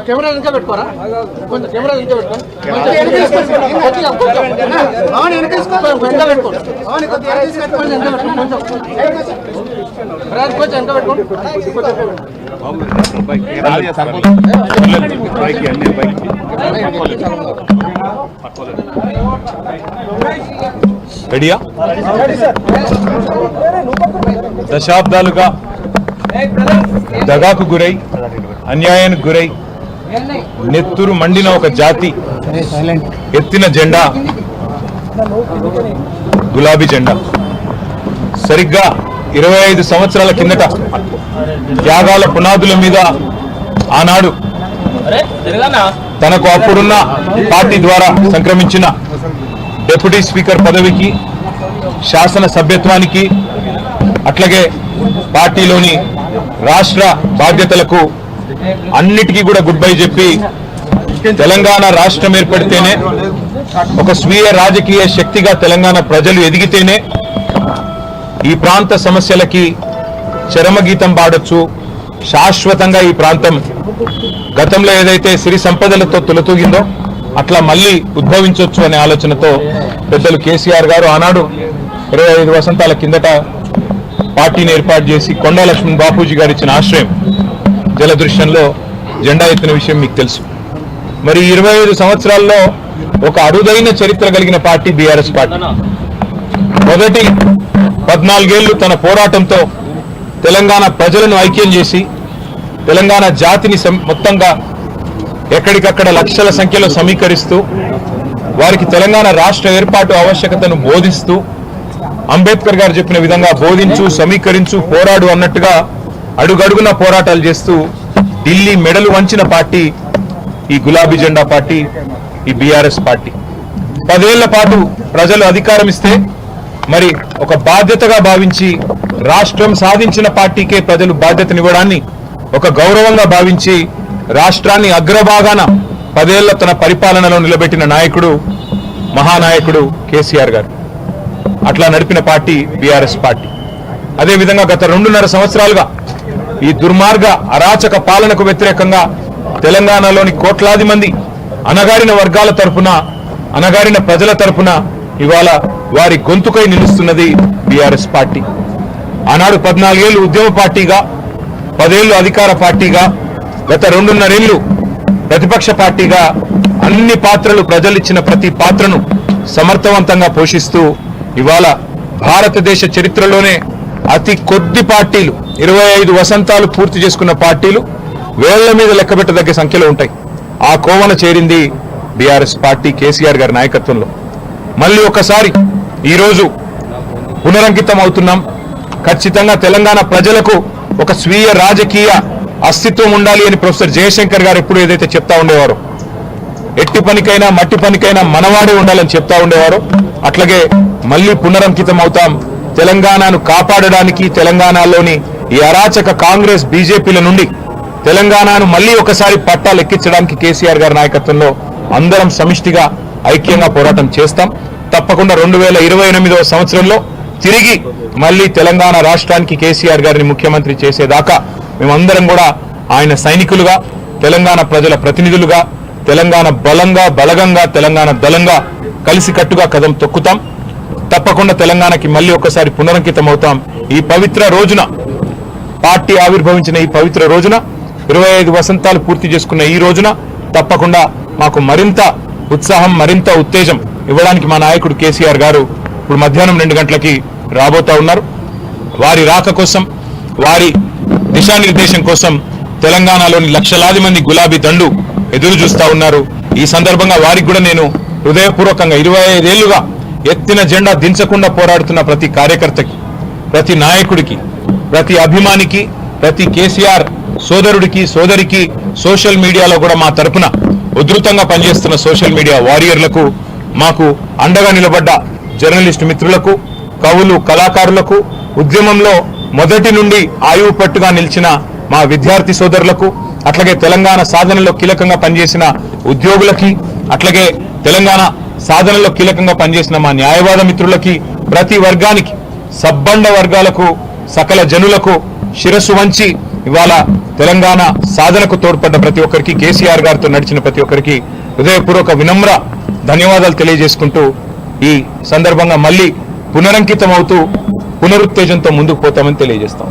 Camera ఇంకా పెట్టుకోరా కొంచెం కెమెరా ఇంకా పెట్టుకోండి కొంచెం వెనక పెట్టుకోండి రెడీయా? దశాబ్దాలుగా దగాకు గురై అన్యాయానికి గురై నెత్తురు మండిన ఒక జాతి ఎత్తిన జెండా గులాబీ జెండా. సరిగ్గా 25 సంవత్సరాల కిందట త్యాగాల పునాదుల మీద ఆనాడు తనకు అప్పుడున్న పార్టీ ద్వారా సంక్రమించిన డిప్యూటీ స్పీకర్ పదవికి, శాసన సభ్యత్వానికి, అట్లాగే పార్టీలోని రాష్ట్ర బాధ్యతలకు అన్నిటికీ కూడా గుడ్ బై చెప్పి తెలంగాణ రాష్ట్రం ఏర్పడితేనే ఒక స్వీయ రాజకీయ శక్తిగా తెలంగాణ ప్రజలు ఎదిగితేనే ఈ ప్రాంత సమస్యలకి చరమగీతం పాడొచ్చు, శాశ్వతంగా ఈ ప్రాంతం గతంలో ఏదైతే సిరి సంపదలతో తులతూగిందో అట్లా మళ్ళీ ఉద్భవించవచ్చు అనే ఆలోచనతో పెద్దలు కేసీఆర్ గారు ఆనాడు 25 వసంతాల కిందట పార్టీని ఏర్పాటు చేసి కొండా లక్ష్మణ్ బాపూజీ గారు ఇచ్చిన ఆశ్రయం జలదృశ్యంలో జెండా ఎత్తిన విషయం మీకు తెలుసు. మరి 25 సంవత్సరాల్లో ఒక అరుదైన చరిత్ర కలిగిన పార్టీ బీఆర్ఎస్ పార్టీ. మొదటి 14 ఏళ్లు తన పోరాటంతో తెలంగాణ ప్రజలను ఐక్యం చేసి తెలంగాణ జాతిని మొత్తంగా ఎక్కడికక్కడ లక్షల సంఖ్యలో సమీకరిస్తూ వారికి తెలంగాణ రాష్ట్ర ఏర్పాటు ఆవశ్యకతను బోధిస్తూ అంబేద్కర్ గారు చెప్పిన విధంగా బోధించు, సమీకరించు, పోరాడు అన్నట్టుగా అడుగడుగున పోరాటాలు చేస్తూ ఢిల్లీ మెడలు వంచిన పార్టీ ఈ గులాబీ జెండా పార్టీ, ఈ బీఆర్ఎస్ పార్టీ. 10 ఏళ్ల పాటు ప్రజలు అధికారం ఇస్తే మరి ఒక బాధ్యతగా భావించి రాష్ట్రం సాధించిన పార్టీకే ప్రజలు బాధ్యతనివ్వడాన్ని ఒక గౌరవంగా భావించి రాష్ట్రాన్ని అగ్రభాగాన 10 ఏళ్ల తన పరిపాలనలో నిలబెట్టిన నాయకుడు మహానాయకుడు కేసీఆర్ గారు. అట్లా నడిపిన పార్టీ బీఆర్ఎస్ పార్టీ. అదేవిధంగా గత 2.5 సంవత్సరాలుగా ఈ దుర్మార్గ అరాచక పాలనకు వ్యతిరేకంగా తెలంగాణలోని కోట్లాది మంది అణగారిన వర్గాల తరపున, అణగారిన ప్రజల తరపున ఇవాళ వారి గొంతుకై నిలుస్తున్నది బీఆర్ఎస్ పార్టీ. ఆనాడు 14 ఏళ్లు ఉద్యమ పార్టీగా, 10 ఏళ్లు అధికార పార్టీగా, గత 2.5 ఏళ్లు ప్రతిపక్ష పార్టీగా అన్ని పాత్రలు, ప్రజలిచ్చిన ప్రతి పాత్రను సమర్థవంతంగా పోషిస్తూ ఇవాళ భారతదేశ చరిత్రలోనే అతి కొద్ది పార్టీలు, 25 వసంతాలు పూర్తి చేసుకున్న పార్టీలు వేళ్ల మీద లెక్కబెట్టదగ్గ సంఖ్యలో ఉంటాయి. ఆ కోవన చేరింది బీఆర్ఎస్ పార్టీ కేసీఆర్ గారి నాయకత్వంలో. మళ్ళీ ఒకసారి ఈరోజు పునరంకితం అవుతున్నాం. ఖచ్చితంగా తెలంగాణ ప్రజలకు ఒక స్వీయ రాజకీయ అస్తిత్వం ఉండాలి అని ప్రొఫెసర్ జయశంకర్ గారు ఎప్పుడు ఏదైతే చెప్తా ఉండేవారో, ఎట్టి పనికైనా మట్టి పనికైనా మనవాడే ఉండాలని చెప్తా ఉండేవారో అట్లాగే మళ్ళీ పునరంకితం అవుతాం. తెలంగాణను కాపాడడానికి, తెలంగాణలోని ఈ అరాచక కాంగ్రెస్ బీజేపీల నుండి తెలంగాణను మళ్ళీ ఒకసారి పట్టాలెక్కించడానికి కేసీఆర్ గారి నాయకత్వంలో అందరం సమిష్టిగా ఐక్యంగా పోరాటం చేస్తాం. తప్పకుండా 2028వ సంవత్సరంలో తిరిగి మళ్ళీ తెలంగాణ రాష్ట్రానికి కేసీఆర్ గారిని ముఖ్యమంత్రి చేసేదాకా మేమందరం కూడా ఆయన సైనికులుగా, తెలంగాణ ప్రజల ప్రతినిధులుగా, తెలంగాణ బలంగా, బలగంగా, తెలంగాణ దళంగా కలిసికట్టుగా కదం తొక్కుతాం. తప్పకుండా తెలంగాణకి మళ్ళీ ఒకసారి పునరంకితం అవుతాం. ఈ పవిత్ర రోజున, పార్టీ ఆవిర్భవించిన ఈ పవిత్ర రోజున, 25 వసంతాలు పూర్తి చేసుకున్న ఈ రోజున తప్పకుండా మాకు మరింత ఉత్సాహం, మరింత ఉత్తేజం ఇవ్వడానికి మా నాయకుడు కేసీఆర్ గారు ఇప్పుడు మధ్యాహ్నం 2 గంటలకి రాబోతా ఉన్నారు. వారి రాక కోసం, వారి దిశానిర్దేశం కోసం తెలంగాణలోని లక్షలాది మంది గులాబీ దండు ఎదురు చూస్తా ఉన్నారు. ఈ సందర్భంగా వారికి కూడా నేను హృదయపూర్వకంగా 25 ఏళ్లుగా ఎత్తిన జెండా దించకుండా పోరాడుతున్న ప్రతి కార్యకర్తకి, ప్రతి నాయకుడికి, ప్రతి అభిమానికి, ప్రతి కేసీఆర్ సోదరుడికి, సోదరికి, సోషల్ మీడియాలో కూడా మా తరపున ఉధృతంగా పనిచేస్తున్న సోషల్ మీడియా వారియర్లకు, మాకు అండగా నిలబడ్డ జర్నలిస్టు మిత్రులకు, కవులు, కళాకారులకు, ఉద్యమంలో మొదటి నుండి ఆయువు పట్టుగా నిలిచిన మా విద్యార్థి సోదరులకు, అట్లాగే తెలంగాణ సాధనలో కీలకంగా పనిచేసిన ఉద్యోగులకి, అట్లాగే తెలంగాణ సాధనలో కీలకంగా పనిచేసిన మా న్యాయవాద మిత్రులకి, ప్రతి వర్గానికి, సబ్బండ వర్గాలకు, సకల జనులకు శిరస్సు వంచి ఇవాళ తెలంగాణ సాధనకు తోడ్పడ్డ ప్రతి ఒక్కరికి, కేసీఆర్ గారితో నడిచిన ప్రతి ఒక్కరికి హృదయపూర్వక వినమ్ర ధన్యవాదాలు తెలియజేసుకుంటూ ఈ సందర్భంగా మళ్ళీ పునరంకితం అవుతూ పునరుత్తేజంతో ముందుకు పోతామని తెలియజేస్తాం.